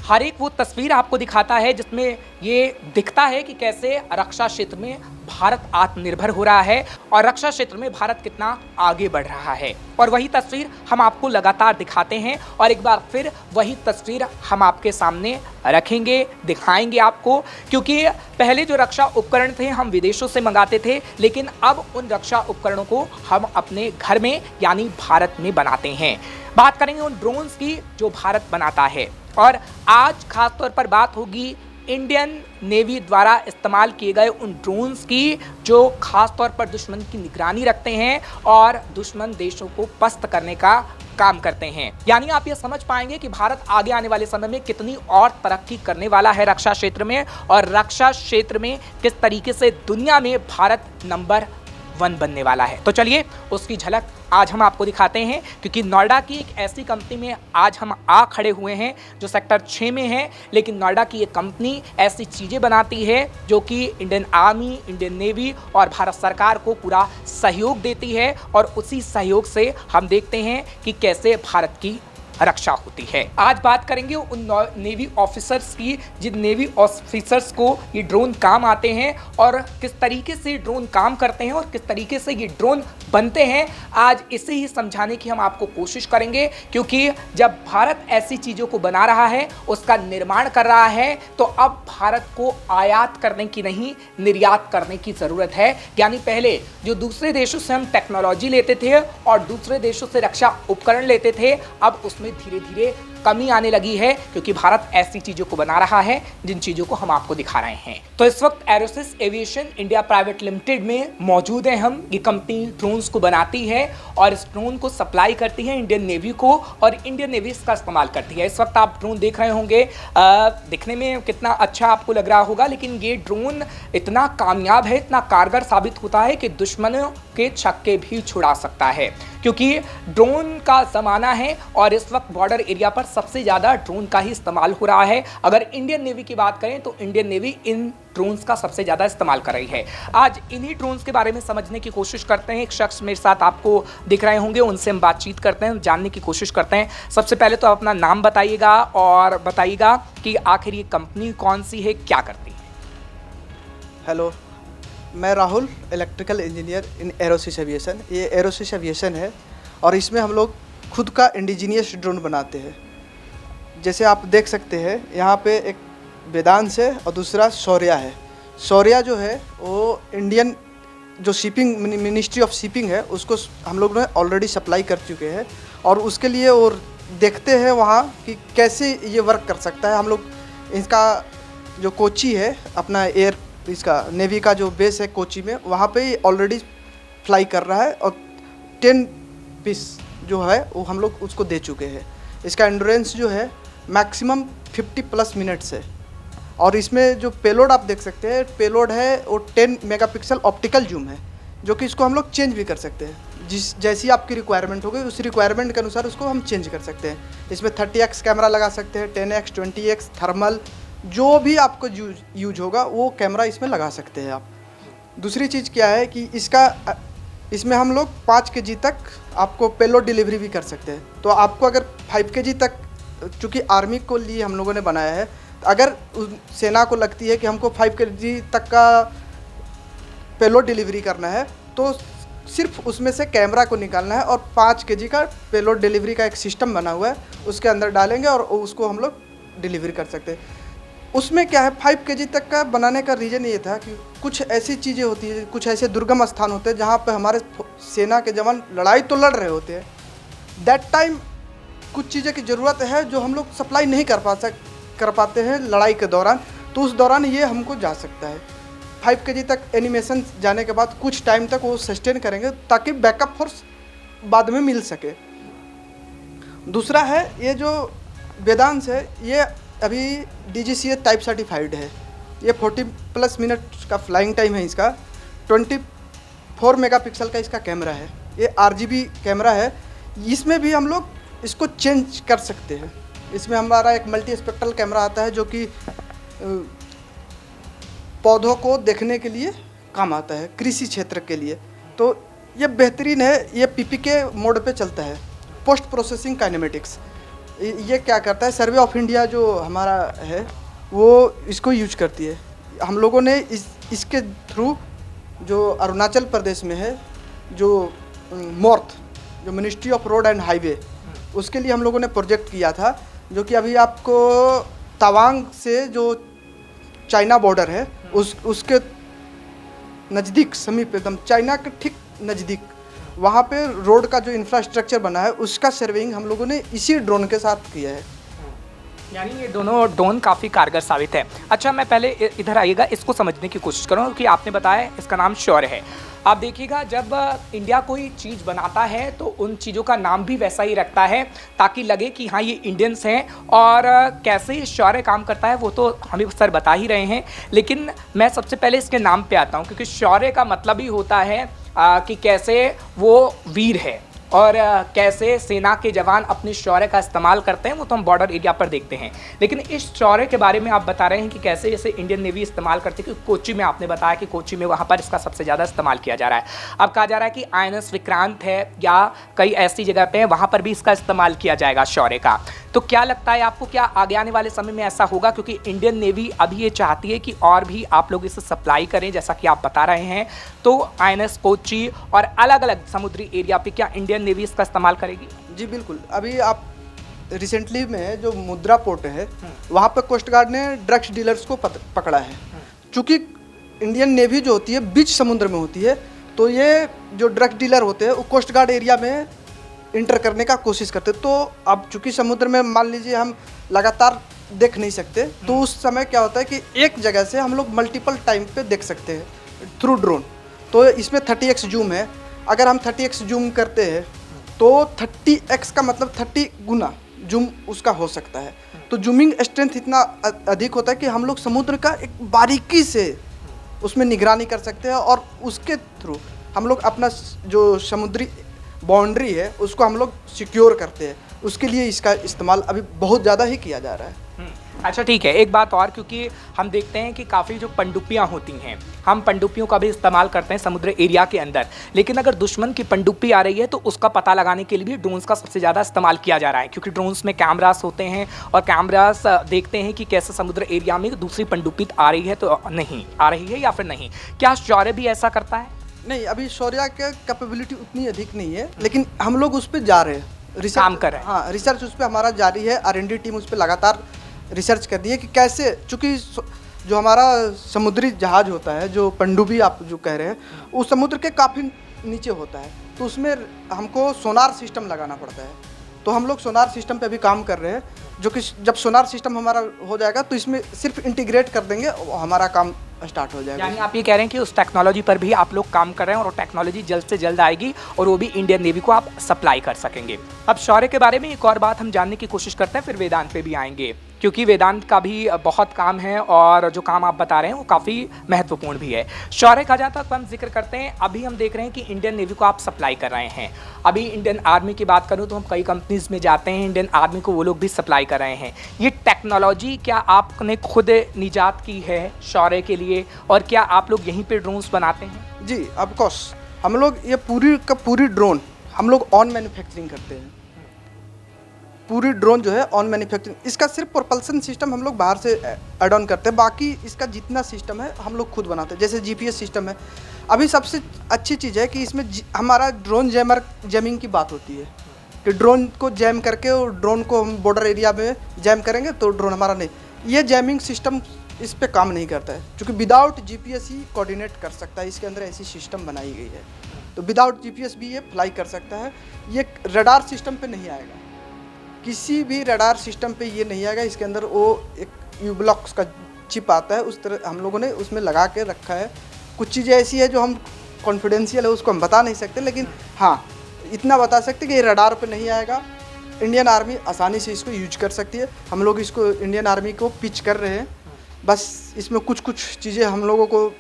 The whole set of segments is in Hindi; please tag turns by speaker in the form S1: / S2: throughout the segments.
S1: हर एक वो तस्वीर आपको दिखाता है जिसमें ये दिखता है कि कैसे रक्षा क्षेत्र में भारत आत्मनिर्भर हो रहा है और रक्षा क्षेत्र में भारत कितना आगे बढ़ रहा है। और वही तस्वीर हम आपको लगातार दिखाते हैं और एक बार फिर वही तस्वीर हम आपके सामने रखेंगे, दिखाएंगे आपको, क्योंकि पहले जो रक्षा उपकरण थे हम विदेशों से मंगाते थे, लेकिन अब उन रक्षा उपकरणों को हम अपने घर में यानी भारत में बनाते हैं। बात करेंगे उन ड्रोन्स की जो भारत बनाता है और आज खास तौर पर बात होगी इंडियन नेवी द्वारा इस्तेमाल किए गए उन ड्रोन्स की जो खास तौर पर दुश्मन की निगरानी रखते हैं और दुश्मन देशों को पस्त करने का काम करते हैं। यानी आप ये समझ पाएंगे कि भारत आगे आने वाले समय में कितनी और तरक्की करने वाला है रक्षा क्षेत्र में और रक्षा क्षेत्र में किस तरीके से दुनिया में भारत नंबर 1 बनने वाला है। तो चलिए उसकी झलक आज हम आपको दिखाते हैं, क्योंकि नोएडा की एक ऐसी कंपनी में आज हम आ खड़े हुए हैं जो सेक्टर 6 में है, लेकिन नोएडा की ये कंपनी ऐसी चीज़ें बनाती है जो कि इंडियन आर्मी, इंडियन नेवी और भारत सरकार को पूरा सहयोग देती है और उसी सहयोग से हम देखते हैं कि कैसे भारत की रक्षा होती है। आज बात करेंगे उन नेवी ऑफिसर्स की जिन नेवी ऑफिसर्स को ये ड्रोन काम आते हैं और किस तरीके से ड्रोन काम करते हैं और किस तरीके से ये ड्रोन बनते हैं। आज इसे ही समझाने की हम आपको कोशिश करेंगे, क्योंकि जब भारत ऐसी चीज़ों को बना रहा है, उसका निर्माण कर रहा है, तो अब भारत को आयात करने की नहीं निर्यात करने की ज़रूरत है। यानी पहले जो दूसरे देशों से हम टेक्नोलॉजी लेते थे और दूसरे देशों से रक्षा उपकरण लेते थे, अब उसमें धीरे धीरे कमी आने लगी है, क्योंकि भारत ऐसी चीजों को बना रहा है जिन चीजों को हम आपको दिखा रहे हैं। तो इस वक्त एरोसिस एविएशन इंडिया प्राइवेट लिमिटेड में मौजूद हैं हम। ये कंपनी ड्रोन्स को बनाती है और इस ड्रोन को सप्लाई करती है इंडियन नेवी को और इंडियन नेवी इसका इस्तेमाल करती है। इस वक्त आप ड्रोन देख रहे होंगे, दिखने में कितना अच्छा आपको लग रहा होगा, लेकिन ये ड्रोन इतना कामयाब है, इतना कारगर साबित होता है कि दुश्मनों के छक्के भी छुड़ा सकता है, क्योंकि ड्रोन का ज़माना है और इस वक्त बॉर्डर एरिया पर सबसे ज़्यादा ड्रोन का ही इस्तेमाल हो रहा है। अगर इंडियन नेवी की बात करें तो इंडियन नेवी इन ड्रोन्स का सबसे ज़्यादा इस्तेमाल कर रही है। आज इन्हीं ड्रोन्स के बारे में समझने की कोशिश करते हैं। एक शख्स मेरे साथ आपको दिख रहे होंगे, उनसे हम बातचीत करते हैं, जानने की कोशिश करते हैं। सबसे पहले तो अपना नाम बताइएगा और बताइएगा कि आखिर ये कंपनी कौन सी है, क्या करती है।
S2: हेलो, मैं Rahul, electrical engineer in Aerosys aviation. ये एरोसिस एविएशन है और इसमें हम लोग खुद का इंडिजीनियस ड्रोन बनाते हैं। जैसे आप देख सकते हैं यहाँ पे एक वेदांश है और दूसरा शौर्या है। शौर्या जो है वो इंडियन जो शिपिंग मिनिस्ट्री ऑफ शिपिंग है उसको हम लोग ने ऑलरेडी सप्लाई कर चुके हैं और उसके लिए और देखते हैं वहाँ कि कैसे ये वर्क कर सकता है। हम लोग इसका जो कोची है, अपना एयर इसका नेवी का जो बेस है कोची में, वहाँ पे ऑलरेडी फ्लाई कर रहा है और 10 पीस जो है वो हम लोग उसको दे चुके हैं। इसका एंड्योरेंस जो है मैक्सिमम 50+ मिनट्स है और इसमें जो पेलोड आप देख सकते हैं, पेलोड है वो 10 मेगापिक्सल ऑप्टिकल जूम है, जो कि इसको हम लोग चेंज भी कर सकते हैं। जैसी आपकी रिक्वायरमेंट होगी उस रिक्वायरमेंट के अनुसार उसको हम चेंज कर सकते हैं। इसमें 30x कैमरा लगा सकते हैं, 10x, 20x थर्मल, जो भी आपको यूज होगा वो कैमरा इसमें लगा सकते हैं आप। दूसरी चीज़ क्या है कि इसमें हम लोग 5 kg तक आपको पेलोड डिलीवरी भी कर सकते हैं। तो आपको अगर 5 kg तक, चूँकि आर्मी को लिए हम लोगों ने बनाया है, अगर सेना को लगती है कि हमको 5 kg तक का पेलोड डिलीवरी करना है तो सिर्फ उसमें से कैमरा को निकालना है और 5 kg का पेलोड डिलीवरी का एक सिस्टम बना हुआ है, उसके अंदर डालेंगे और उसको हम लोग डिलीवरी कर सकते हैं। उसमें क्या है, 5 kg तक का बनाने का रीज़न ये था कि कुछ ऐसी चीज़ें होती है, कुछ ऐसे दुर्गम स्थान होते हैं जहाँ पर हमारे सेना के जवान लड़ाई तो लड़ रहे होते हैं। दैट टाइम कुछ चीज़ें की ज़रूरत है जो हम लोग सप्लाई नहीं कर पाते हैं लड़ाई के दौरान, तो उस दौरान ये हमको जा सकता है। 5 kg तक एनिमेशन जाने के बाद कुछ टाइम तक वो सस्टेन करेंगे ताकि बैकअप फोर्स बाद में मिल सके। दूसरा है ये जो वेदांश है, ये अभी DGCA टाइप सर्टिफाइड है। ये 40+ मिनट का फ्लाइंग टाइम है इसका। 24 मेगापिक्सल का इसका कैमरा है। ये RGB कैमरा है। इसमें भी हम लोग इसको चेंज कर सकते हैं। इसमें हमारा एक मल्टी स्पेक्ट्रल कैमरा आता है जो कि पौधों को देखने के लिए काम आता है, कृषि क्षेत्र के लिए। तो ये बेहतरीन है। ये PPK मोड पे चलता है, पोस्ट प्रोसेसिंग काइनेमेटिक्स। ये क्या करता है, सर्वे ऑफ इंडिया जो हमारा है वो इसको यूज करती है। हम लोगों ने इसके थ्रू जो अरुणाचल प्रदेश में है, जो मॉर्थ, जो ministry of road and highway, उसके लिए हम लोगों ने प्रोजेक्ट किया था, जो कि अभी आपको तवांग से जो चाइना बॉर्डर है उसके नज़दीक, समीप, एकदम चाइना के ठीक नज़दीक, वहाँ पे रोड का जो इंफ्रास्ट्रक्चर बना है उसका सर्वेइंग हम लोगों ने इसी ड्रोन के साथ किया है।
S1: यानी ये दोनों ड्रोन काफ़ी कारगर साबित है। अच्छा, मैं पहले इधर आइएगा, इसको समझने की कोशिश करूँ कि आपने बताया इसका नाम शौर्य है। आप देखिएगा, जब इंडिया कोई चीज़ बनाता है तो उन चीज़ों का नाम भी वैसा ही रखता है ताकि लगे कि हाँ ये इंडियंस हैं। और कैसे ये शौर्य काम करता है वो तो हमें सर बता ही रहे हैं, लेकिन मैं सबसे पहले इसके नाम पे आता हूँ, क्योंकि शौर्य का मतलब ही होता है कि कैसे वो वीर है और कैसे सेना के जवान अपने शौर्य का इस्तेमाल करते हैं, वो तो हम बॉर्डर एरिया पर देखते हैं। लेकिन इस शौर्य के बारे में आप बता रहे हैं कि कैसे जैसे इंडियन नेवी इस्तेमाल करती है, कि कोची में आपने बताया कि कोची में वहाँ पर इसका सबसे ज़्यादा इस्तेमाल किया जा रहा है। अब कहा जा रहा है कि INS विक्रांत है या कई ऐसी जगह पे है, वहाँ पर भी इसका इस्तेमाल किया जाएगा शौर्य का। तो क्या लगता है आपको, क्या आगे आने वाले समय में ऐसा होगा? क्योंकि इंडियन नेवी अभी ये चाहती है कि और भी आप लोग इसे सप्लाई करें, जैसा कि आप बता रहे हैं। तो INS कोची और अलग अलग समुद्री एरिया पे क्या इंडियन नेवी इसका इस्तेमाल करेगी?
S2: जी बिल्कुल। अभी आप रिसेंटली में जो मुद्रा पोर्ट है वहाँ पर कोस्ट गार्ड ने ड्रग्स डीलर्स को पकड़ा है। चूँकि इंडियन नेवी जो होती है बीच समुद्र में होती है, तो ये जो ड्रग्स डीलर होते हैं वो कोस्ट गार्ड एरिया में इंटर करने का कोशिश करते। तो अब चूँकि समुद्र में मान लीजिए हम लगातार देख नहीं सकते, तो उस समय क्या होता है कि एक जगह से हम लोग मल्टीपल टाइम पे देख सकते हैं थ्रू ड्रोन। तो इसमें 30x जूम है। अगर हम 30x जूम करते हैं तो 30x का मतलब 30 गुना जूम उसका हो सकता है। तो जूमिंग स्ट्रेंथ इतना अधिक होता है कि हम लोग समुद्र का एक बारीकी से उसमें निगरानी कर सकते हैं, और उसके थ्रू हम लोग अपना जो समुद्री बाउंड्री है उसको हम लोग सिक्योर करते हैं। उसके लिए इसका इस्तेमाल अभी बहुत ज़्यादा ही किया जा रहा है।
S1: अच्छा ठीक है, एक बात और, क्योंकि हम देखते हैं कि काफ़ी जो पनडुब्बियाँ होती हैं, हम पनडुब्बियों का भी इस्तेमाल करते हैं समुद्र एरिया के अंदर, लेकिन अगर दुश्मन की पनडुब्बी आ रही है तो उसका पता लगाने के लिए भी ड्रोन्स का सबसे ज़्यादा इस्तेमाल किया जा रहा है, क्योंकि ड्रोन्स में कैमरास होते हैं और कैमरास देखते हैं कि कैसे समुद्र एरिया में दूसरी पनडुब्बी आ रही है तो नहीं आ रही है या फिर नहीं। क्या शौर्य भी ऐसा करता है?
S2: नहीं, अभी शौर्य की कैपेबिलिटी उतनी अधिक नहीं है, लेकिन हम लोग उस पर जा रहे हैं,
S1: काम कर रहे हैं।
S2: हाँ, रिसर्च उस पर हमारा जारी है। R&D टीम उस पर लगातार रिसर्च कर रही है कि कैसे, चूँकि जो हमारा समुद्री जहाज होता है, जो पनडुब्बी आप जो कह रहे हैं, वो समुद्र के काफ़ी नीचे होता है, तो उसमें हमको सोनार सिस्टम लगाना पड़ता है। तो हम लोग सोनार सिस्टम पे अभी काम कर रहे हैं, जो कि जब सोनार सिस्टम हमारा हो जाएगा तो इसमें सिर्फ इंटीग्रेट कर देंगे, हमारा काम स्टार्ट हो जाएगा।
S1: यानी आप ये कह रहे हैं कि उस टेक्नोलॉजी पर भी आप लोग काम कर रहे हैं और वो टेक्नोलॉजी जल्द से जल्द आएगी और वो भी इंडियन नेवी को आप सप्लाई कर सकेंगे। अब शौर्य के बारे में एक और बात हम जानने की कोशिश करते हैं, फिर वेदांत पे भी आएंगे, क्योंकि वेदांत का भी बहुत काम है और जो काम आप बता रहे हैं वो काफ़ी महत्वपूर्ण भी है। शौर्य का जहाँ तक हम जिक्र करते हैं, अभी हम देख रहे हैं कि इंडियन नेवी को आप सप्लाई कर रहे हैं। अभी इंडियन आर्मी की बात करूँ तो हम कई कंपनीज में जाते हैं, इंडियन आर्मी को वो लोग भी सप्लाई कर रहे हैं। ये टेक्नोलॉजी क्या आपने खुद निजात की है शौर्य के लिए, और क्या आप लोग यहीं पे ड्रोन्स बनाते हैं?
S2: जी ऑफ कोर्स, हम लोग ये पूरी का पूरी ड्रोन हम लोग ऑन मैन्युफैक्चरिंग करते हैं। पूरी ड्रोन जो है ऑन मैन्युफैक्चरिंग, इसका सिर्फ प्रोपल्सन सिस्टम हम लोग बाहर से ऐड ऑन करते हैं, बाकी इसका जितना सिस्टम है हम लोग खुद बनाते हैं। जैसे GPS सिस्टम है, अभी सबसे अच्छी चीज़ है कि इसमें हमारा ड्रोन जैमिंग की बात होती है, कि ड्रोन को जैम करके और ड्रोन को हम बॉर्डर एरिया में जैम करेंगे तो ड्रोन हमारा नहीं, ये जैमिंग सिस्टम इस पे काम नहीं करता है, क्योंकि विदाउट GPS ही कोऑर्डिनेट कर सकता है। इसके अंदर ऐसी सिस्टम बनाई गई है, तो विदाउट GPS भी ये फ्लाई कर सकता है। ये रडार सिस्टम पे नहीं आएगा, किसी भी रडार सिस्टम पे ये नहीं आएगा। इसके अंदर वो एक U-ब्लॉक्स का चिप आता है, उस तरह हम लोगों ने उसमें लगा के रखा है। कुछ चीज़ें ऐसी है जो हम कॉन्फिडेंशियल है, उसको हम बता नहीं सकते, लेकिन हाँ इतना बता सकते कि ये रडार पे नहीं आएगा। इंडियन आर्मी आसानी से इसको यूज कर सकती है। हम लोग इसको इंडियन आर्मी को पिच कर रहे हैं, बस इसमें कुछ चीज़ें हम लोगों को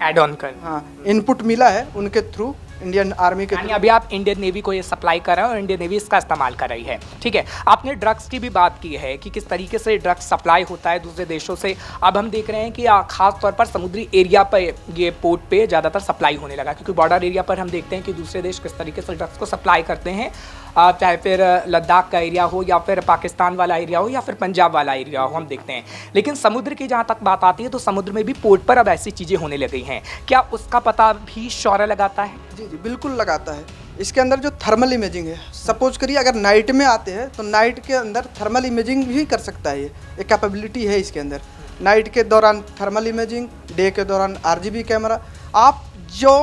S1: ऐड ऑन कर,
S2: हाँ इनपुट मिला है उनके थ्रू, इंडियन आर्मी के
S1: यानी अभी आप इंडियन नेवी को ये सप्लाई कर रहे हैं और इंडियन नेवी इसका इस्तेमाल कर रही है, ठीक है। आपने ड्रग्स की भी बात की है कि किस तरीके से ड्रग्स सप्लाई होता है दूसरे देशों से। अब हम देख रहे हैं कि खास तौर पर समुद्री एरिया पर ये पोर्ट पे ज़्यादातर सप्लाई होने लगा, क्योंकि बॉर्डर एरिया पर हम देखते हैं कि दूसरे देश किस तरीके से ड्रग्स को सप्लाई करते हैं, चाहे फिर लद्दाख का एरिया हो या फिर पाकिस्तान वाला एरिया हो या फिर पंजाब वाला एरिया हो, हम देखते हैं। लेकिन समुद्र की जहाँ तक बात आती है तो समुद्र में भी पोर्ट पर अब ऐसी चीज़ें होने लगी हैं। क्या उसका पता भी शौर्य लगाता है?
S2: जी जी बिल्कुल लगाता है। इसके अंदर जो थर्मल इमेजिंग है, सपोज करिए अगर नाइट में आते हैं तो नाइट के अंदर थर्मल इमेजिंग भी कर सकता है। ये कैपेबिलिटी है इसके अंदर, नाइट के दौरान थर्मल इमेजिंग, डे के दौरान आरजीबी कैमरा। आप जो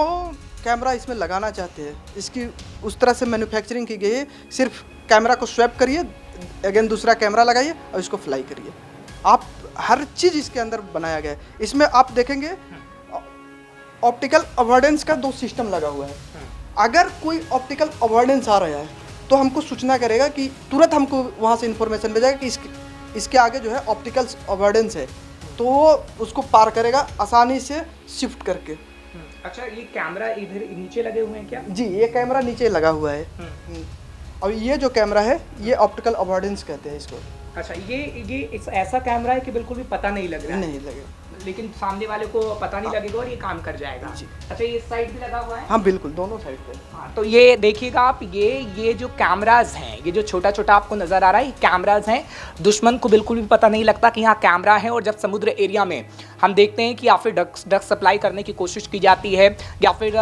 S2: कैमरा इसमें लगाना चाहते हैं इसकी उस तरह से मैन्युफैक्चरिंग की गई है। सिर्फ कैमरा को स्वैप करिए, अगेन दूसरा कैमरा लगाइए और इसको फ्लाई करिए। आप हर चीज़ इसके अंदर बनाया गया है। इसमें आप देखेंगे ऑप्टिकल अवॉइडेंस का 2 सिस्टम लगा हुआ है। अगर कोई ऑप्टिकल अवॉइडेंस आ रहा है तो हमको सूचना करेगा कि तुरंत हमको वहाँ से इन्फॉर्मेशन भेजेगा कि इसके आगे जो है ऑप्टिकल अवॉइडेंस है, तो वो उसको पार करेगा आसानी से शिफ्ट करके।
S1: अच्छा, ये कैमरा इधर नीचे लगे हुए हैं क्या?
S2: जी, ये कैमरा नीचे लगा हुआ है। और ये जो कैमरा है ये ऑप्टिकल अवॉइडेंस कहते हैं इसको।
S1: अच्छा, ये ऐसा कैमरा है कि बिल्कुल भी पता नहीं लग रहा है।
S2: नहीं लगेगा,
S1: लेकिन सामने वाले को पता नहीं लगेगा और ये काम कर जाएगा।
S2: जी।
S1: अच्छा, ये इस साइड भी लगा हुआ है?
S2: हाँ बिल्कुल, दोनों साइड पे।
S1: हाँ, तो ये देखिएगा आप, ये जो कैमराज हैं, ये जो छोटा छोटा आपको नज़र आ रहा है, ये कैमराज हैं। दुश्मन को बिल्कुल भी पता नहीं लगता कि यहाँ कैमरा है। और जब समुद्र एरिया में हम देखते हैं कि या फिर ड्रग्स सप्लाई करने की कोशिश की जाती है या फिर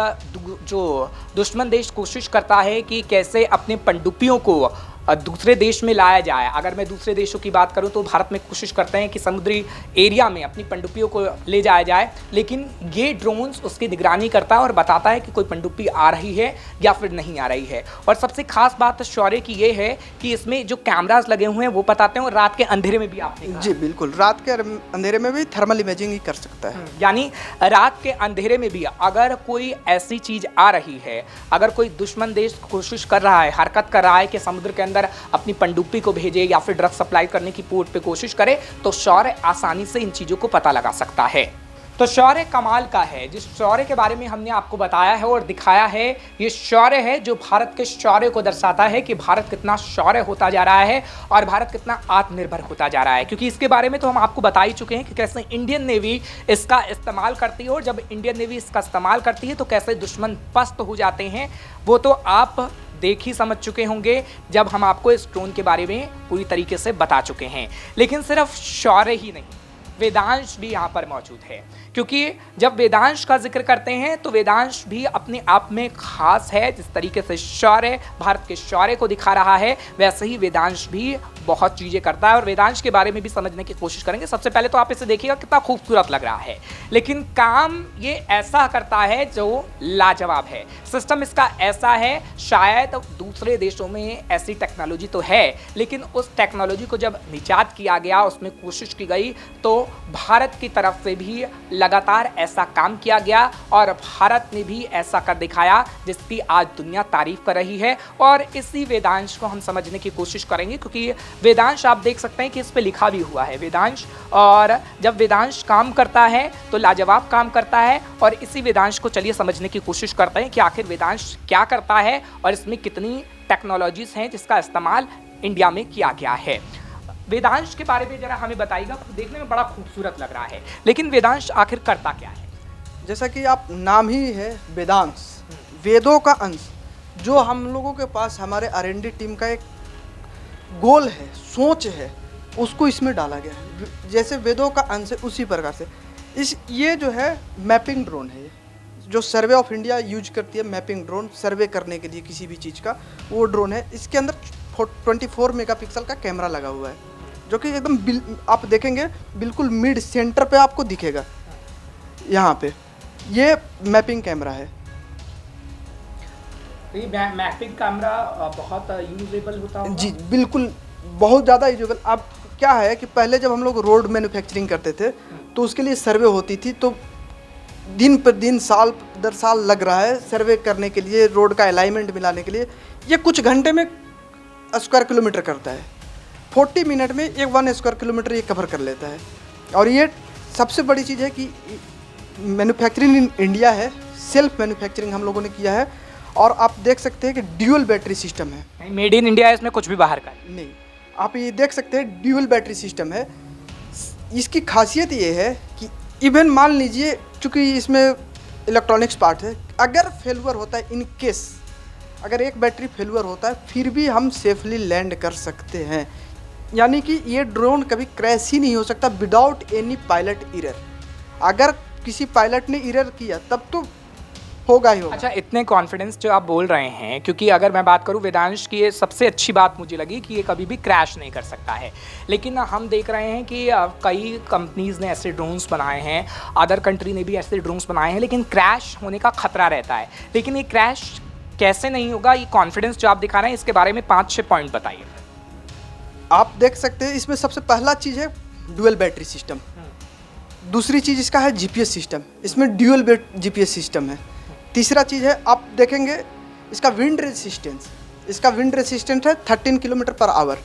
S1: जो दुश्मन देश कोशिश करता है कि कैसे अपने पनडुब्बियों को दूसरे देश में लाया जाए। अगर मैं दूसरे देशों की बात करूं तो भारत में कोशिश करते हैं कि समुद्री एरिया में अपनी पनडुब्बियों को ले जाया जाए, लेकिन ये ड्रोन्स उसकी निगरानी करता है और बताता है कि कोई पनडुब्बी आ रही है या फिर नहीं आ रही है। और सबसे खास बात शौर्य की ये है कि इसमें जो कैमराज लगे हुए हैं वो बताते हैं, और रात के अंधेरे में भी आपने कहा।
S2: जी बिल्कुल, रात के अंधेरे में भी थर्मल इमेजिंग ही कर सकता है।
S1: यानी रात के अंधेरे में भी अगर कोई ऐसी चीज आ रही है, अगर कोई दुश्मन देश कोशिश कर रहा है, हरकत कर रहा है कि समुद्र के अंदर अपनी पनडुब्बी को भेजे या फिर ड्रग सप्लाई करने की पोर्ट पे कोशिश करे, तो शौर्य आसानी से इन चीजों को पता लगा सकता है। तो शौर्य कमाल का है। जिस शौर्य के बारे में हमने आपको बताया है और दिखाया है, ये शौर्य है जो भारत के शौर्य को दर्शाता है कि भारत कितना शौर्य होता जा रहा है और भारत कितना आत्मनिर्भर होता जा रहा है। क्योंकि इसके बारे में तो हम आपको बता ही चुके हैं कि कैसे इंडियन नेवी इसका इस्तेमाल करती है, और जब इंडियन नेवी इसका इस्तेमाल करती है तो कैसे दुश्मन पस्त हो जाते हैं, वो तो आप देख ही समझ चुके होंगे जब हम आपको इस ड्रोन के बारे में पूरी तरीके से बता चुके हैं। लेकिन सिर्फ शौर्य ही नहीं, वेदांश भी यहाँ पर मौजूद है। क्योंकि जब वेदांश का जिक्र करते हैं तो वेदांश भी अपने आप में खास है। जिस तरीके से शौर्य भारत के शौर्य को दिखा रहा है, वैसे ही वेदांश भी बहुत चीज़ें करता है, और वेदांश के बारे में भी समझने की कोशिश करेंगे। सबसे पहले तो आप इसे देखिएगा कितना खूबसूरत लग रहा है, लेकिन काम ये ऐसा करता है जो लाजवाब है। सिस्टम इसका ऐसा है, शायद दूसरे देशों में ऐसी टेक्नोलॉजी तो है, लेकिन उस टेक्नोलॉजी को जब निजात किया गया, उसमें कोशिश की गई, तो भारत की तरफ से भी लगातार ऐसा काम किया गया और भारत ने भी ऐसा कर दिखाया जिसकी आज दुनिया तारीफ कर रही है। और इसी वेदांश को हम समझने की कोशिश करेंगे, क्योंकि वेदांश आप देख सकते हैं कि इस पे लिखा भी हुआ है वेदांश, और जब वेदांश काम करता है तो लाजवाब काम करता है। और इसी वेदांश को चलिए समझने की कोशिश करते हैं कि आखिर वेदांश क्या करता है और इसमें कितनी टेक्नोलॉजीज हैं जिसका इस्तेमाल इंडिया में किया गया है। वेदांश के बारे में जरा हमें बताइएगा। देखने में बड़ा खूबसूरत लग रहा है, लेकिन वेदांश आखिर करता क्या है?
S2: जैसा कि आप नाम ही है वेदांश, वेदों का अंश, जो हम लोगों के पास हमारे R&D टीम का एक गोल है, सोच है, उसको इसमें डाला गया है। जैसे वेदों का अंश है उसी प्रकार से ये जो है मैपिंग ड्रोन है, जो सर्वे ऑफ इंडिया यूज करती है। मैपिंग ड्रोन सर्वे करने के लिए किसी भी चीज़ का वो ड्रोन है। इसके अंदर 24 मेगापिक्सल का कैमरा लगा हुआ है, जो कि एकदम आप देखेंगे बिल्कुल मिड सेंटर पे आपको दिखेगा। यहाँ पे ये मैपिंग कैमरा है।
S1: ये मैपिंग कैमरा बहुत यूजेबल होता है।
S2: जी बिल्कुल, बहुत ज़्यादा यूजेबल। अब क्या है कि पहले जब हम लोग रोड मैन्युफैक्चरिंग करते थे तो उसके लिए सर्वे होती थी, तो दिन पर दिन साल दर साल लग रहा है सर्वे करने के लिए, रोड का अलाइनमेंट मिलाने के लिए। ये कुछ घंटे में स्क्वायर किलोमीटर करता है, 40 मिनट में 1 स्क्वायर किलोमीटर ये कवर कर लेता है। और ये सबसे बड़ी चीज़ है कि मैन्युफैक्चरिंग इन इंडिया है, सेल्फ मैन्युफैक्चरिंग हम लोगों ने किया है। और आप देख सकते हैं कि ड्यूअल बैटरी सिस्टम है।
S1: मेड इन इंडिया है, इसमें कुछ भी बाहर का
S2: नहीं, आप ये देख सकते हैं ड्यूअल बैटरी सिस्टम है। इसकी खासियत ये है कि इवन मान लीजिए, चूँकि इसमें इलेक्ट्रॉनिक्स पार्ट है, अगर फेलुअर होता है, इन केस अगर एक बैटरी फेलुअर होता है, फिर भी हम सेफली लैंड कर सकते हैं। यानी कि ये ड्रोन कभी क्रैश ही नहीं हो सकता विदाउट एनी पायलट एरर। अगर किसी पायलट ने एरर किया तब तो होगा ही होगा।
S1: अच्छा, इतने कॉन्फिडेंस जो आप बोल रहे हैं, क्योंकि अगर मैं बात करूं वेदांश की, ये सबसे अच्छी बात मुझे लगी कि ये कभी भी क्रैश नहीं कर सकता है। लेकिन हम देख रहे हैं कि कई कंपनीज़ ने ऐसे ड्रोन्स बनाए हैं, अदर कंट्री ने भी ऐसे ड्रोन्स बनाए हैं, लेकिन क्रैश होने का खतरा रहता है। लेकिन ये क्रैश कैसे नहीं होगा, ये कॉन्फिडेंस जो आप दिखा रहे हैं, इसके बारे में 5-6 पॉइंट बताइए।
S2: आप देख सकते हैं इसमें सबसे पहला चीज़ है डुअल बैटरी सिस्टम। दूसरी चीज़ इसका है जीपीएस सिस्टम, इसमें ड्यूअल जीपीएस सिस्टम है। तीसरा चीज़ है, आप देखेंगे इसका विंड रेजिस्टेंस, इसका विंड रेजिस्टेंस है 13 किलोमीटर पर आवर।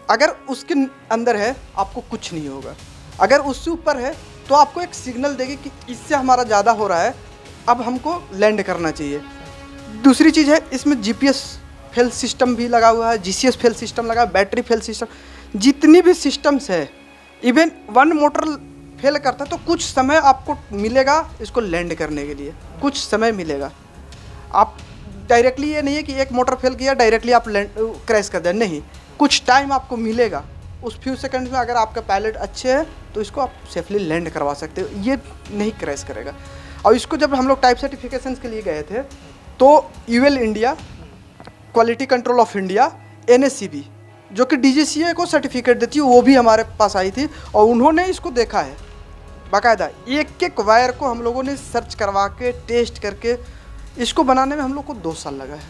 S2: अगर उसके अंदर है आपको कुछ नहीं होगा, अगर उससे ऊपर है तो आपको एक सिग्नल देगी कि इससे हमारा ज़्यादा हो रहा है, अब हमको लैंड करना चाहिए। दूसरी चीज़ है, इसमें जीपीएस फेल सिस्टम भी लगा हुआ है, जीसीएस फेल सिस्टम लगा है, बैटरी फेल सिस्टम, जितनी भी सिस्टम्स है। इवन वन मोटर फेल करता है तो कुछ समय आपको मिलेगा इसको लैंड करने के लिए, कुछ समय मिलेगा। आप डायरेक्टली ये नहीं है कि एक मोटर फेल किया डायरेक्टली आप क्रैश कर दें, नहीं, कुछ टाइम आपको मिलेगा। उस फ्यू सेकंड्स में अगर आपका पायलट अच्छे है तो इसको आप सेफली लैंड करवा सकते हो, ये नहीं क्रैश करेगा। और इसको जब हम लोग टाइप सर्टिफिकेशंस के लिए गए थे तो UL India, quality control of India, NSCB जो कि डीजीसीए को सर्टिफिकेट देती है, वो भी हमारे पास आई थी और उन्होंने इसको देखा है बाकायदा। एक एक वायर को हम लोगों ने सर्च करवा के टेस्ट करके इसको बनाने में हम लोग को 2 साल लगा है।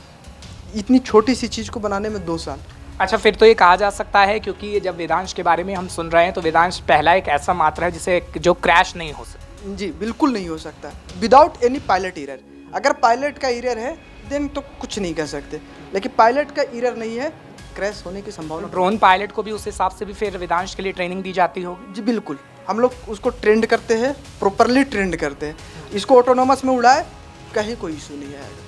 S2: इतनी छोटी सी चीज़ को बनाने में 2 साल।
S1: अच्छा, फिर तो ये कहा जा सकता है, क्योंकि ये जब वेदांश के बारे में हम सुन रहे हैं तो वेदांश पहला एक ऐसा मात्रा है जिसे जो क्रैश नहीं हो सकता।
S2: जी बिल्कुल नहीं हो सकता विदाउट एनी पायलट एरर। अगर पायलट का एरर है देन तो कुछ नहीं कर सकते, लेकिन पायलट का एरर नहीं है, क्रैश होने की संभावना।
S1: ड्रोन पायलट को भी उस हिसाब से भी फिर वेदांश के लिए ट्रेनिंग दी जाती होगी?
S2: जी बिल्कुल, हम लोग उसको ट्रेंड करते हैं, प्रॉपरली ट्रेंड करते हैं। इसको ऑटोनोमस में उड़ाए कहीं कोई इशू नहीं आएगा।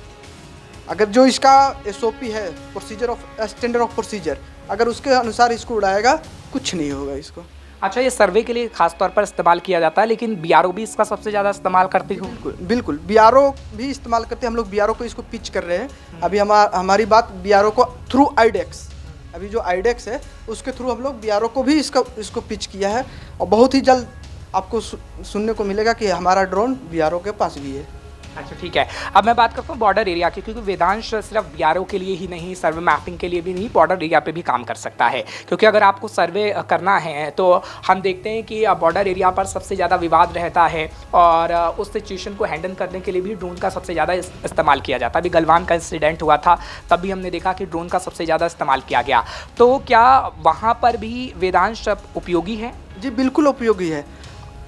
S2: अगर जो इसका एसओपी है, procedure of standard of procedure, अगर उसके अनुसार इसको उड़ाएगा कुछ नहीं होगा इसको।
S1: अच्छा, ये सर्वे के लिए खास तौर पर इस्तेमाल किया जाता है, लेकिन बीआरओ भी इसका सबसे ज़्यादा इस्तेमाल करती हो?
S2: बिल्कुल बीआरओ भी इस्तेमाल करते हैं। हम लोग बीआरओ को इसको पिच कर रहे हैं। अभी हमारी बात बीआरओ को थ्रू आईडेक्स, अभी जो आईडेक्स है उसके थ्रू हम लोग बीआरओ को भी इसको पिच किया है और बहुत ही जल्द आपको सुनने को मिलेगा कि हमारा ड्रोन बीआरओ के पास भी है।
S1: अच्छा, ठीक है। अब मैं बात करता हूँ बॉर्डर एरिया की, क्योंकि वेदांश सिर्फ बीआरओ के लिए ही नहीं, सर्वे मैपिंग के लिए भी नहीं, बॉर्डर एरिया पे भी काम कर सकता है। क्योंकि अगर आपको सर्वे करना है तो हम देखते हैं कि बॉर्डर एरिया पर सबसे ज़्यादा विवाद रहता है और उस सिचुएशन को हैंडल करने के लिए भी ड्रोन का सबसे ज़्यादा इस्तेमाल किया जाता है। अभी गलवान का इंसिडेंट हुआ था, तब भी हमने देखा कि ड्रोन का सबसे ज़्यादा इस्तेमाल किया गया। तो क्या वहाँ पर भी वेदांश उपयोगी है?
S2: जी बिल्कुल उपयोगी है।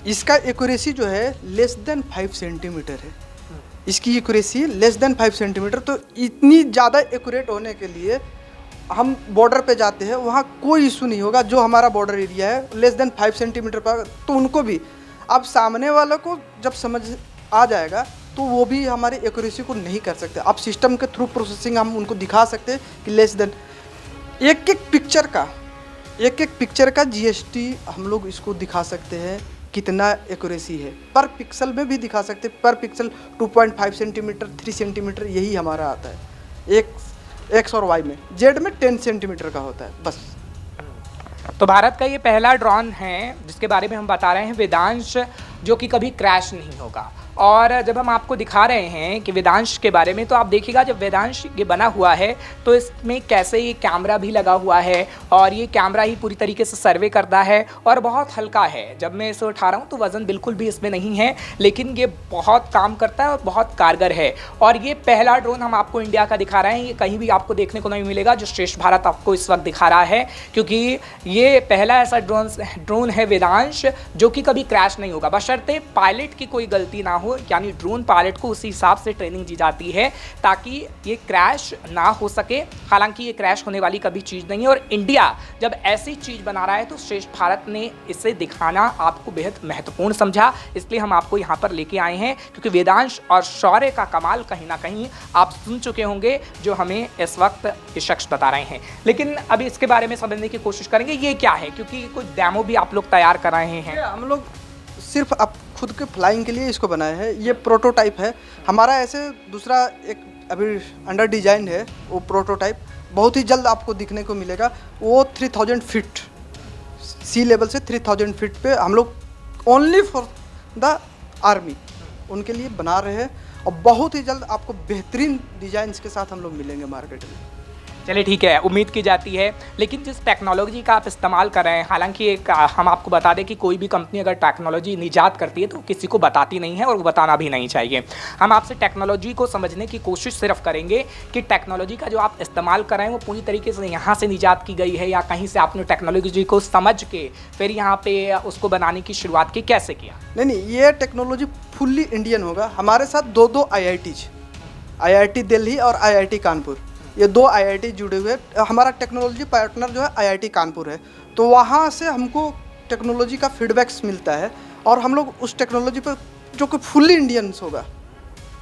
S2: इसका एक्यूरेसी जो है लेस देन 5 सेंटीमीटर है। इसकी एक्यूरेसी लेस देन 5 सेंटीमीटर। तो इतनी ज़्यादा एक्यूरेट होने के लिए हम बॉर्डर पे जाते हैं, वहाँ कोई इशू नहीं होगा। जो हमारा बॉर्डर एरिया है लेस देन 5 सेंटीमीटर पर, तो उनको भी अब सामने वालों को जब समझ आ जाएगा तो वो भी हमारी एक्यूरेसी को नहीं कर सकते। अब सिस्टम के थ्रू प्रोसेसिंग हम उनको दिखा सकते हैं कि लेस देन एक एक पिक्चर का जीएसटी हम लोग इसको दिखा सकते हैं कितना एक्यूरेसी है। पर पिक्सल में भी दिखा सकते हैं, पर पिक्सल 2.5 सेंटीमीटर, 3 सेंटीमीटर यही हमारा आता है। एक एक्स और वाई में, जेड में 10 सेंटीमीटर का होता है बस।
S1: तो भारत का ये पहला ड्रोन है जिसके बारे में हम बता रहे हैं, वेदांश, जो कि कभी क्रैश नहीं होगा। और जब हम आपको दिखा रहे हैं कि वेदांश के बारे में, तो आप देखिएगा जब वेदांश ये बना हुआ है तो इसमें कैसे ये कैमरा भी लगा हुआ है और ये कैमरा ही पूरी तरीके से सर्वे करता है और बहुत हल्का है। जब मैं इसे उठा रहा हूँ तो वज़न बिल्कुल भी इसमें नहीं है, लेकिन ये बहुत काम करता है और बहुत कारगर है। और ये पहला ड्रोन हम आपको इंडिया का दिखा रहे हैं, ये कहीं भी आपको देखने को नहीं मिलेगा जो श्रेष्ठ भारत आपको इस वक्त दिखा रहा है, क्योंकि ये पहला ऐसा ड्रोन है वेदांश जो कि कभी क्रैश नहीं होगा, बशर्ते पायलट की कोई गलती ना हो। हो, यानी ड्रोन पायलट को उसी हिसाब से ट्रेनिंग दी जाती है ताकि ये क्रैश ना हो सके। हालांकि ये क्रैश होने वाली कभी चीज़ नहीं है और इंडिया जब ऐसी चीज़ बना रहा है तो श्रेष्ठ भारत ने इसे दिखाना आपको बेहद महत्वपूर्ण समझा, इसलिए हम आपको यहाँ पर लेके आए हैं, क्योंकि वेदांश और शौर्य का कमाल कहीं ना कहीं आप सुन चुके होंगे जो हमें इस वक्त ये शख्स बता रहे हैं। लेकिन अभी इसके बारे में समझने की कोशिश करेंगे ये क्या है, क्योंकि कुछ डेमो भी आप लोग तैयार कर रहे हैं।
S2: हम लोग सिर्फ अब खुद के फ्लाइंग के लिए इसको बनाए हैं। ये प्रोटोटाइप है हमारा। ऐसे दूसरा एक अभी अंडर डिजाइन है, वो प्रोटोटाइप बहुत ही जल्द आपको दिखने को मिलेगा। वो 3000 फीट सी लेवल से 3000 फीट पे हम लोग ओनली फॉर द आर्मी उनके लिए बना रहे हैं और बहुत ही जल्द आपको बेहतरीन डिजाइन्स के साथ हम लोग मिलेंगे मार्केट में।
S1: चलिए ठीक है, उम्मीद की जाती है। लेकिन जिस टेक्नोलॉजी का आप इस्तेमाल कर रहे हैं, हालांकि एक हम आपको बता दें कि कोई भी कंपनी अगर टेक्नोलॉजी निजात करती है तो किसी को बताती नहीं है और वो बताना भी नहीं चाहिए। हम आपसे टेक्नोलॉजी को समझने की कोशिश सिर्फ करेंगे कि टेक्नोलॉजी का जो आप इस्तेमाल कर रहे हैं वो पूरी तरीके से यहाँ से निजात की गई है या कहीं से आपने टेक्नोलॉजी को समझ के फिर यहाँ पे उसको बनाने की शुरुआत की, कैसे किया?
S2: नहीं, ये टेक्नोलॉजी फुल्ली इंडियन होगा। हमारे साथ दो IITs, IIT दिल्ली और IIT कानपुर, ये 2 IIT जुड़े हुए। हमारा टेक्नोलॉजी पार्टनर जो है IIT कानपुर है, तो वहाँ से हमको टेक्नोलॉजी का फीडबैक्स मिलता है और हम लोग उस टेक्नोलॉजी पर जो कि फुल्ली इंडियंस होगा,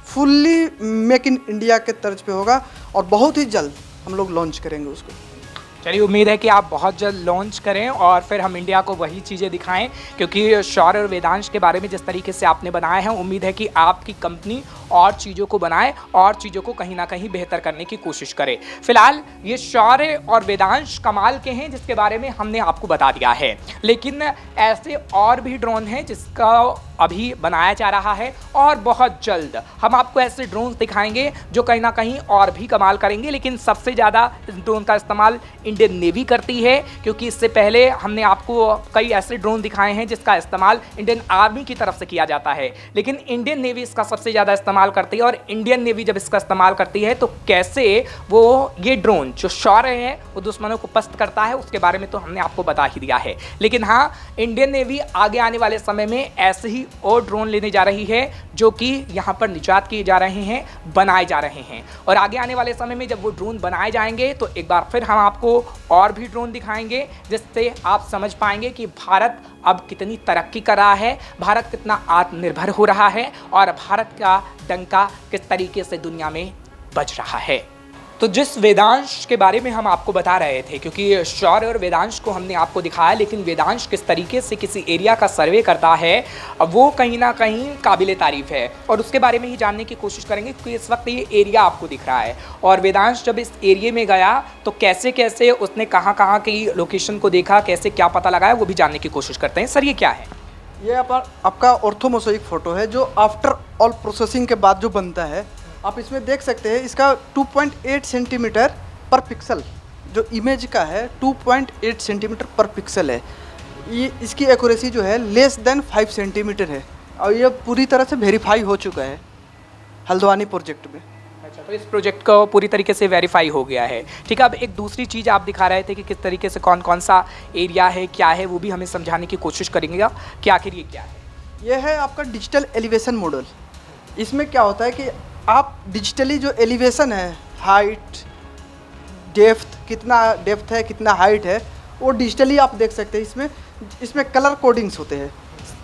S2: फुल्ली मेक इन इंडिया के तर्ज पे होगा और बहुत ही जल्द हम लोग लॉन्च करेंगे उसको।
S1: चलिए, उम्मीद है कि आप बहुत जल्द लॉन्च करें और फिर हम इंडिया को वही चीज़ें दिखाएं, क्योंकि शौर्य और वेदांश के बारे में जिस तरीके से आपने बनाया है, उम्मीद है कि आपकी कंपनी और चीज़ों को बनाए और चीज़ों को कहीं ना कहीं बेहतर करने की कोशिश करे। फिलहाल ये शौर्य और वेदांश कमाल के हैं जिसके बारे में हमने आपको बता दिया है, लेकिन ऐसे और भी ड्रोन हैं जिसका अभी बनाया जा रहा है और बहुत जल्द हम आपको ऐसे ड्रोन दिखाएंगे जो कहीं ना कहीं और भी कमाल करेंगे। लेकिन सबसे ज़्यादा इस ड्रोन का इस्तेमाल इंडियन नेवी करती है, क्योंकि इससे पहले हमने आपको कई ऐसे ड्रोन दिखाए हैं जिसका इस्तेमाल इंडियन आर्मी की तरफ से किया जाता है, लेकिन इंडियन नेवी इसका सबसे ज़्यादा इस्तेमाल करती है। और इंडियन नेवी जब इसका इस्तेमाल करती है तो कैसे वो ये ड्रोन जो शौर्य है वो दुश्मनों को पस्त करता है, उसके बारे में तो हमने आपको बता ही दिया है। लेकिन हाँ, इंडियन नेवी आगे आने वाले समय में ऐसे ही और ड्रोन लेने जा रही है जो कि यहाँ पर निजात किए जा रहे हैं, बनाए जा रहे हैं। और आगे आने वाले समय में जब वो ड्रोन बनाए जाएंगे तो एक बार फिर हम आपको और भी ड्रोन दिखाएंगे जिससे आप समझ पाएंगे कि भारत अब कितनी तरक्की कर रहा है, भारत कितना आत्मनिर्भर हो रहा है और भारत का डंका किस तरीके से दुनिया में बज रहा है। तो जिस वेदांश के बारे में हम आपको बता रहे थे, क्योंकि शौर्य और वेदांश को हमने आपको दिखाया, लेकिन वेदांश किस तरीके से किसी एरिया का सर्वे करता है वो कहीं ना कहीं काबिले तारीफ़ है और उसके बारे में ही जानने की कोशिश करेंगे, क्योंकि इस वक्त ये एरिया आपको दिख रहा है। और वेदांश जब इस एरिया में गया तो कैसे कैसे उसने कहाँ कहाँ की लोकेशन को देखा, कैसे क्या पता लगाया, वो भी जानने की कोशिश करते हैं। सर, ये क्या है?
S2: ये आपका ऑर्थोमोसाइक फ़ोटो है जो आफ्टर ऑल प्रोसेसिंग के बाद जो बनता है। आप इसमें देख सकते हैं इसका 2.8 सेंटीमीटर पर पिक्सल जो इमेज का है, 2.8 सेंटीमीटर पर पिक्सल है। ये इसकी एक्यूरेसी जो है लेस देन 5 सेंटीमीटर है और ये पूरी तरह से वेरीफाई हो चुका है हल्द्वानी प्रोजेक्ट में।
S1: अच्छा, तो इस प्रोजेक्ट को पूरी तरीके से वेरीफाई हो गया है। ठीक है, अब एक दूसरी चीज़ आप दिखा रहे थे कि किस तरीके से कौन कौन सा एरिया है, क्या है, वो भी हमें समझाने की कोशिश करेंगे कि आखिर ये क्या है।
S2: ये है आपका डिजिटल एलिवेशन मॉडल। इसमें क्या होता है कि आप डिजिटली जो एलिवेशन है, हाइट, डेप्थ, कितना डेप्थ है, कितना हाइट है, वो डिजिटली आप देख सकते हैं। इसमें कलर कोडिंग्स होते हैं।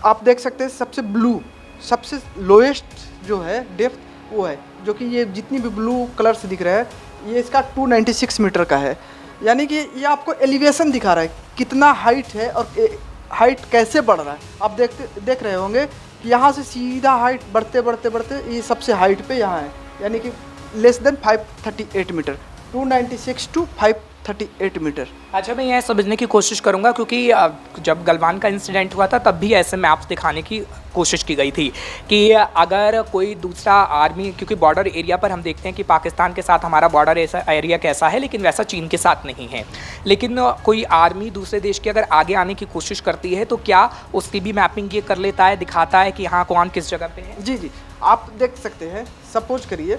S2: आप देख सकते हैं सबसे ब्लू, सबसे लोएस्ट जो है डेप्थ वो है, जो कि ये जितनी भी ब्लू कलर से दिख रहा है ये इसका 296 मीटर का है। यानी कि ये आपको एलिवेशन दिखा रहा है कितना हाइट है और हाइट कैसे बढ़ रहा है। आप देख रहे होंगे कि यहाँ से सीधा हाइट बढ़ते बढ़ते बढ़ते ये सबसे हाइट पे यहाँ है, यानी कि less than 538 metre, 296 to 538 metre.
S1: अच्छा, मैं यह समझने की कोशिश करूंगा, क्योंकि जब गलवान का इंसिडेंट हुआ था तब भी ऐसे मैप्स दिखाने की कोशिश की गई थी कि अगर कोई दूसरा आर्मी, क्योंकि बॉर्डर एरिया पर हम देखते हैं कि पाकिस्तान के साथ हमारा बॉर्डर एरिया कैसा है, लेकिन वैसा चीन के साथ नहीं है। लेकिन कोई आर्मी दूसरे देश की अगर आगे आने की कोशिश करती है तो क्या उसकी भी मैपिंग ये कर लेता है, दिखाता है कि हाँ कौन किस जगह पे है?
S2: जी, आप देख सकते हैं। सपोज करिए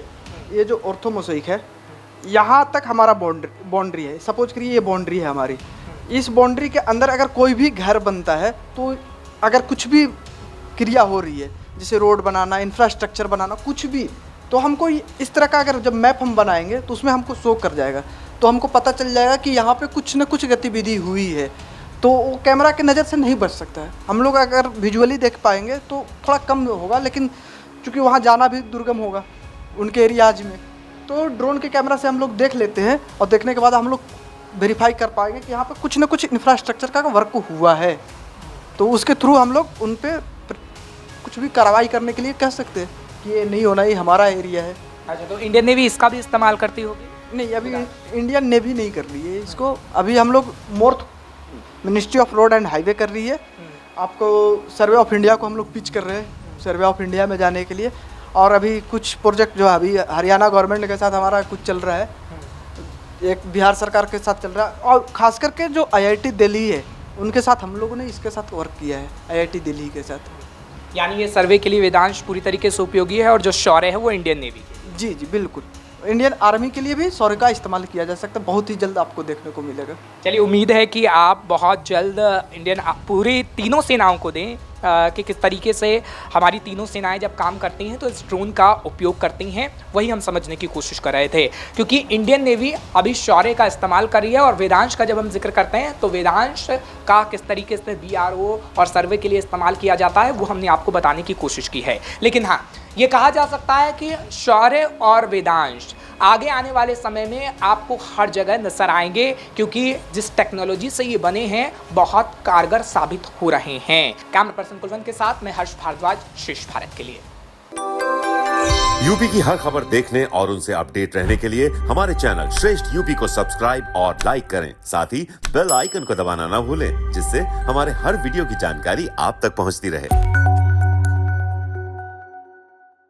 S2: ये जो ऑर्थोमोसाइक है, यहाँ तक हमारा बाउंड्री है। सपोज करिए ये बाउंड्री है हमारी। इस बाउंड्री के अंदर अगर कोई भी घर बनता है तो अगर कुछ भी क्रिया हो रही है, जैसे रोड बनाना, इंफ्रास्ट्रक्चर बनाना, कुछ भी, तो हमको इस तरह का अगर जब मैप हम बनाएंगे तो उसमें हमको शो कर जाएगा, तो हमको पता चल जाएगा कि यहाँ पे कुछ न कुछ गतिविधि हुई है। तो वो कैमरा के नज़र से नहीं बच सकता है। हम लोग अगर विजुअली देख पाएंगे तो थोड़ा कम होगा, लेकिन चूँकि वहाँ जाना भी दुर्गम होगा उनके एरियाज में, तो ड्रोन के कैमरा से हम लोग देख लेते हैं और देखने के बाद हम लोग वेरीफाई कर पाएंगे कि यहाँ पे कुछ न कुछ इंफ्रास्ट्रक्चर का वर्क हुआ है। तो उसके थ्रू हम लोग उन पे कुछ भी कार्रवाई करने के लिए कह सकते हैं कि ये नहीं होना, ये हमारा एरिया है।
S1: अच्छा, तो इंडियन नेवी इसका भी इस्तेमाल करती होगी?
S2: नहीं, अभी इंडियन नेवी नहीं कर रही है इसको। अभी हम लोग मोर्थ ministry of road and highway कर रही है। आपको सर्वे ऑफ इंडिया को हम लोग पिच कर रहे हैं, सर्वे ऑफ इंडिया में जाने के लिए। और अभी कुछ प्रोजेक्ट जो अभी हरियाणा गवर्नमेंट के साथ हमारा कुछ चल रहा है, एक बिहार सरकार के साथ चल रहा है, और ख़ास करके जो IIT दिल्ली है उनके साथ हम लोगों ने इसके साथ वर्क किया है, IIT दिल्ली के साथ।
S1: यानी ये सर्वे के लिए वेदांश पूरी तरीके से उपयोगी है, और जो शौर्य है वो इंडियन नेवी की।
S2: जी जी बिल्कुल, इंडियन आर्मी के लिए भी सौर्य का इस्तेमाल किया जा सकता है, बहुत ही जल्द आपको देखने को मिलेगा।
S1: चलिए, उम्मीद है कि आप बहुत जल्द इंडियन पूरी तीनों सेनाओं को दें कि किस तरीके से हमारी तीनों सेनाएं जब काम करती हैं तो इस ड्रोन का उपयोग करती हैं, वही हम समझने की कोशिश कर रहे थे। क्योंकि इंडियन नेवी अभी शौर्य का इस्तेमाल कर रही है, और वेदांश का जब हम जिक्र करते हैं तो वेदांश का किस तरीके से BRO और सर्वे के लिए इस्तेमाल किया जाता है वो हमने आपको बताने की कोशिश की है। लेकिन हाँ, ये कहा जा सकता है कि शौर्य और वेदांश आगे आने वाले समय में आपको हर जगह नजर आएंगे, क्योंकि जिस टेक्नोलॉजी से ये बने हैं बहुत कारगर साबित हो रहे हैं। कैमरा पर्सन कुलवंत के साथ मैं हर्ष भारद्वाज, शेष भारत के लिए।
S3: यूपी की हर खबर देखने और उनसे अपडेट रहने के लिए हमारे चैनल श्रेष्ठ यूपी को सब्सक्राइब और लाइक करें। साथ ही बेल आइकन को दबाना ना भूलें, जिससे हमारे हर वीडियो की जानकारी आप तक पहुंचती रहे।